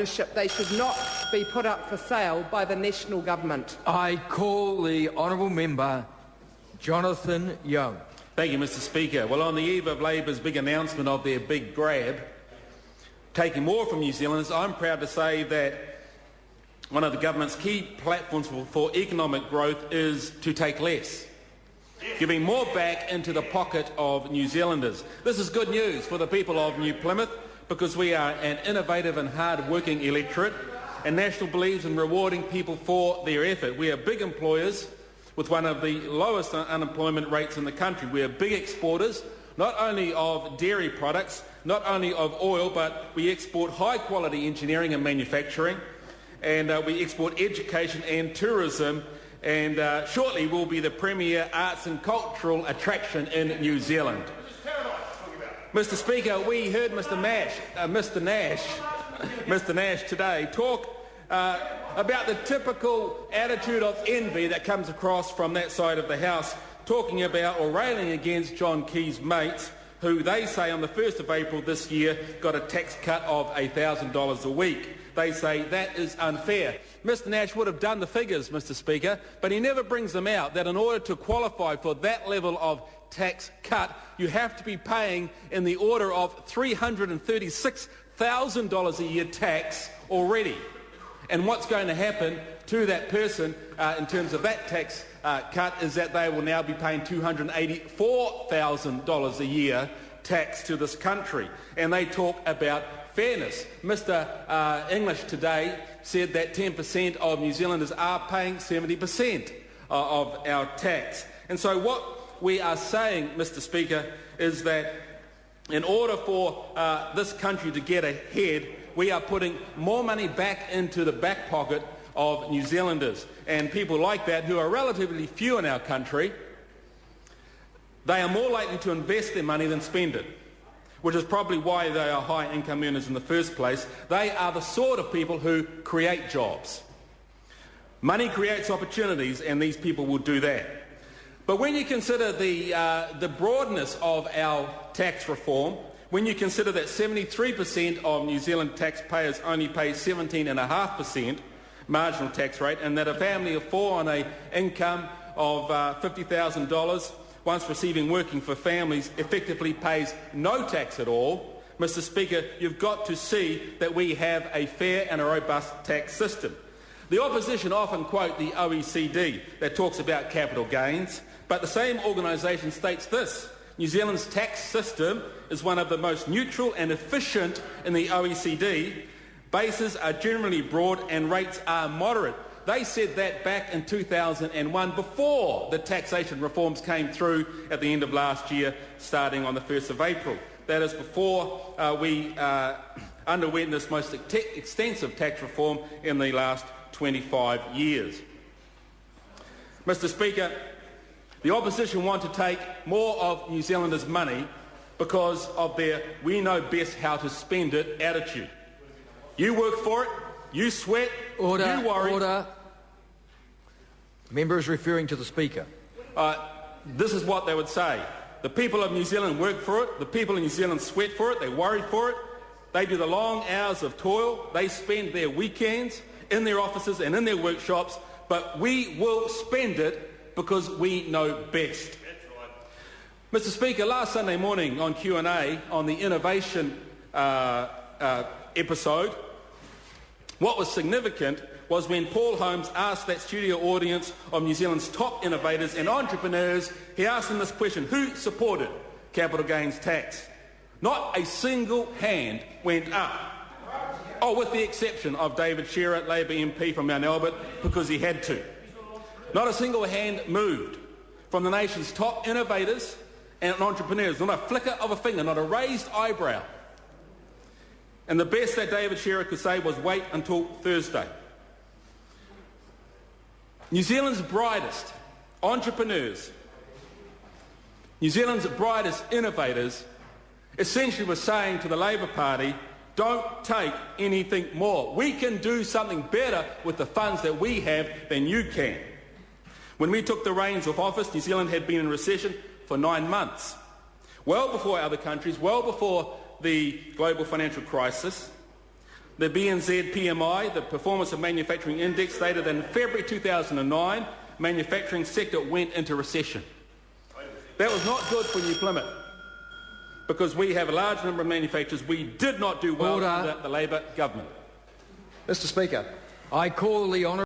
They should not be put up for sale by the national government. I call the honourable member Jonathan Young. Thank you, Mr Speaker. Well, on the eve of Labour's big announcement of their big grab, taking more from New Zealanders, I'm proud to say that one of the government's key platforms for economic growth is to take less, giving more back into the pocket of New Zealanders. This is good news for the people of New Plymouth, because we are an innovative and hard-working electorate, and National believes in rewarding people for their effort. We are big employers with one of the lowest unemployment rates in the country. We are big exporters, not only of dairy products, not only of oil, but we export high-quality engineering and manufacturing, and we export education and tourism, and shortly we'll be the premier arts and cultural attraction in New Zealand. Mr Speaker, we heard Mr Nash today talk about the typical attitude of envy that comes across from that side of the House, talking about or railing against John Key's mates, who they say on the 1st of April this year got a tax cut of $1,000 a week. They say that is unfair. Mr Nash would have done the figures, Mr Speaker, but he never brings them out, that in order to qualify for that level of tax cut, you have to be paying in the order of $336,000 a year tax already. And what's going to happen to that person in terms of that tax cut is that they will now be paying $284,000 a year tax to this country. And they talk about fairness. Mr English today said that 10% of New Zealanders are paying 70% of our tax. And so what we are saying, Mr Speaker, is that in order for this country to get ahead, we are putting more money back into the back pocket of New Zealanders. And people like that, who are relatively few in our country, they are more likely to invest their money than spend it, which is probably why they are high income earners in the first place. They are the sort of people who create jobs. Money creates opportunities, and these people will do that. But when you consider the broadness of our tax reform, when you consider that 73% of New Zealand taxpayers only pay 17.5% marginal tax rate, and that a family of four on an income of $50,000, once receiving working for families, effectively pays no tax at all, Mr Speaker, you've got to see that we have a fair and a robust tax system. The opposition often quote the OECD that talks about capital gains, but the same organisation states this: New Zealand's tax system is one of the most neutral and efficient in the OECD. Bases are generally broad and rates are moderate. They said that back in 2001, before the taxation reforms came through at the end of last year, starting on the 1st of April. That is before we underwent this most extensive tax reform in the last 25 years. Mr Speaker, the opposition want to take more of New Zealanders' money because of their "we know best how to spend it" attitude. You work for it, you sweat, order, you worry. Order. Member is referring to the Speaker. This is what they would say. The people of New Zealand work for it, the people of New Zealand sweat for it, they worry for it, they do the long hours of toil, they spend their weekends in their offices and in their workshops, but we will spend it because we know best. Mr Speaker, last Sunday morning on Q&A on the innovation episode, what was significant was when Paul Holmes asked that studio audience of New Zealand's top innovators and entrepreneurs, he asked them this question: who supported capital gains tax? Not a single hand went up. Oh, with the exception of David Shearer, Labour MP from Mount Albert, because he had to. Not a single hand moved from the nation's top innovators and entrepreneurs. Not a flicker of a finger, not a raised eyebrow. And the best that David Shearer could say was wait until Thursday. New Zealand's brightest entrepreneurs, New Zealand's brightest innovators, essentially were saying to the Labour Party, don't take anything more. We can do something better with the funds that we have than you can. When we took the reins of office, New Zealand had been in recession for 9 months. Well before other countries, well before the global financial crisis. The BNZ PMI, the Performance of Manufacturing Index, stated that in February 2009, manufacturing sector went into recession. That was not good for New Plymouth, because we have a large number of manufacturers. We did not do well under the Labor government. Mr. Speaker. I call the honourable